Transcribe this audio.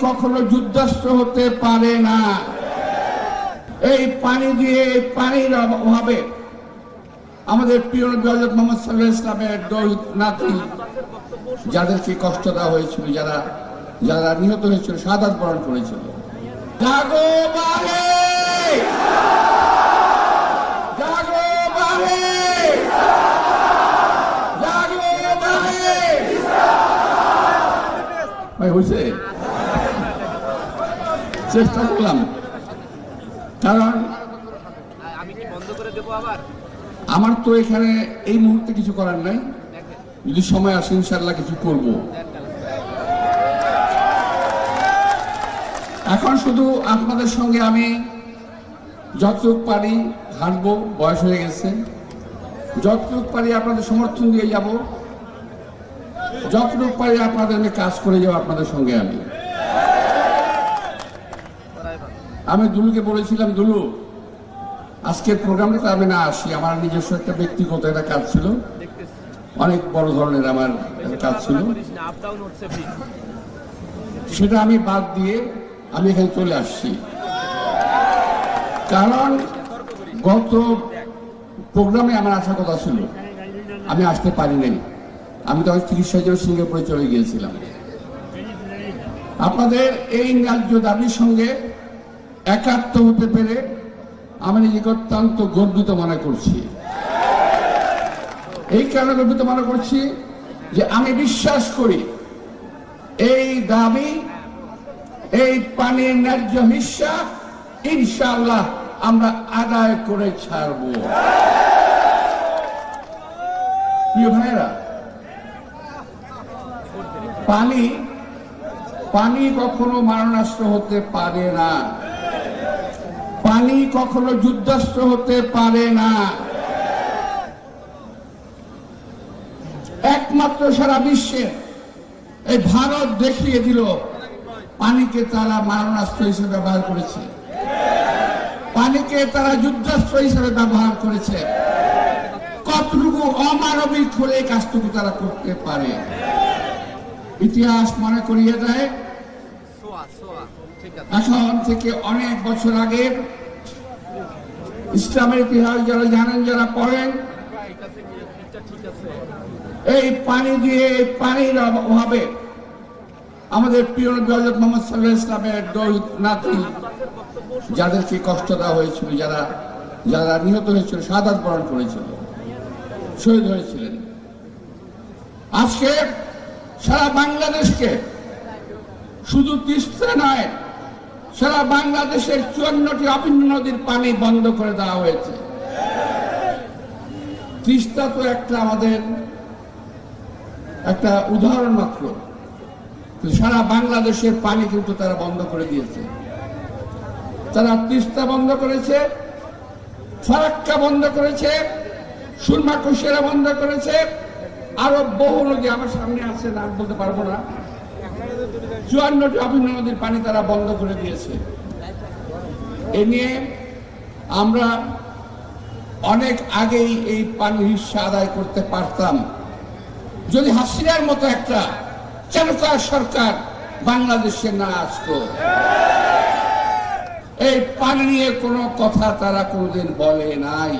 কখনো যুদ্ধাস্ত্র হতে পারে না। এই পানি দিয়ে পানির অভাবে আমাদের প্রিয় নবী হযরত মুহাম্মদ সাল্লাল্লাহু আলাইহি ওয়াসাল্লামের দুই নাতি যাদেরকে কষ্ট দেওয়া হয়েছিল, যারা নিহত হয়েছিল, শাহাদাত বরণ করেছিল। জাগো বাহে, জাগো বাহে, জাগো বাহে। ভাই হয়েছে, চেষ্টা করলাম, কারণ আমার তো এখানে এই মুহূর্তে কিছু করার নাই। যদি সময় আসে ইনশাআল্লাহ কিছু করব। এখন শুধু আপনাদের সঙ্গে আমি যতটুকু পারি হাঁটবো, বয়স হয়ে গেছে, যতটুকু পারি আপনাদের সমর্থন দিয়ে যাব, যতটুকু পারি আপনাদের আমি কাজ করে যাব আপনাদের সঙ্গে। আমি দুলুকে বলেছিলাম, দুলু আজকের প্রোগ্রামটাতে আমি না আসি, আমার নিজস্ব একটা ব্যক্তিগত একটা কাজ ছিল, অনেক বড় ধরনের আমার কাজ ছিল, সেটা আমি বাদ দিয়ে আমি এখানে চলে আসছি। কারণ গত প্রোগ্রামে আমার আসার কথা ছিল, আমি আসতে পারি নাই। আমি তখন চিকিৎসার জন্য সিঙ্গাপুরে চলে গিয়েছিলাম। আপনাদের এই ন্যায্য দাবির সঙ্গে একাত্ম হতে পেরে আমি নিজেকে অত্যন্ত গর্বিত মনে করছি। এই কারণে গর্বিত মনে করছি যে আমি বিশ্বাস করি এই দাবি, এই পানির ন্যায্য হিস্সা ইনশাআল্লাহ আমরা আদায় করে ছাড়ব। প্রিয় ভাইয়েরা, পানি কখনো মারণাস্ত্র হতে পারে না, পানি কখনো যুদ্ধাস্ত্র হতে পারে না। একমাত্র সারা বিশ্বে এই ভারত দেখিয়ে দিল পানিকে তারা মারণাস্ত্র হিসেবে ব্যবহার করেছে, পানিকে তারা যুদ্ধাস্ত্র হিসেবে ব্যবহার করেছে। কতটুকু অমানবিক হলে এই কাজটুকু তারা করতে পারে। ইতিহাস মনে করিয়ে দেয়, এখন থেকে অনেক বছর আগে ইসলামের ইতিহাস যারা জানেন, যারা পড়েন, এই পানি দিয়ে পানির অভাবে আমাদের প্রিয় নবী হযরত মুহাম্মদ সাল্লাল্লাহু আলাইহি ওয়াসাল্লামের দুই নাতি যাদেরকে কষ্ট দেওয়া হয়েছিল, যারা নিহত হয়েছিল, শাহাদাত বরণ করেছিল, শহীদ হয়েছিলেন। আজকে সারা বাংলাদেশকে, শুধু তিস্তা নয়, সারা বাংলাদেশের 54টি অভিন্ন নদীর পানি বন্ধ করে দেওয়া হয়েছে। তিস্তা তো আমাদের একটা উদাহরণ মাত্র, সারা বাংলাদেশের পানি কিন্তু তারা বন্ধ করে দিয়েছে। তারা তিস্তা বন্ধ করেছে, ফারাক্কা বন্ধ করেছে, সুরমা কুশিয়ারা বন্ধ করেছে, আরো বহু নদী আমার সামনে আছে, নাম বলতে পারবো না, 54টি অভিন্ন নদীর পানি তারা বন্ধ করে দিয়েছে। এ নিয়ে আমরা অনেক আগেই এই পানির হিস্সা আদায় করতে পারতাম যদি হাসিনার মতো একটা চালুকার সরকার বাংলাদেশে না আসতো। এই পানি নিয়ে কোনো কথা তারা কোনোদিন বলে নাই।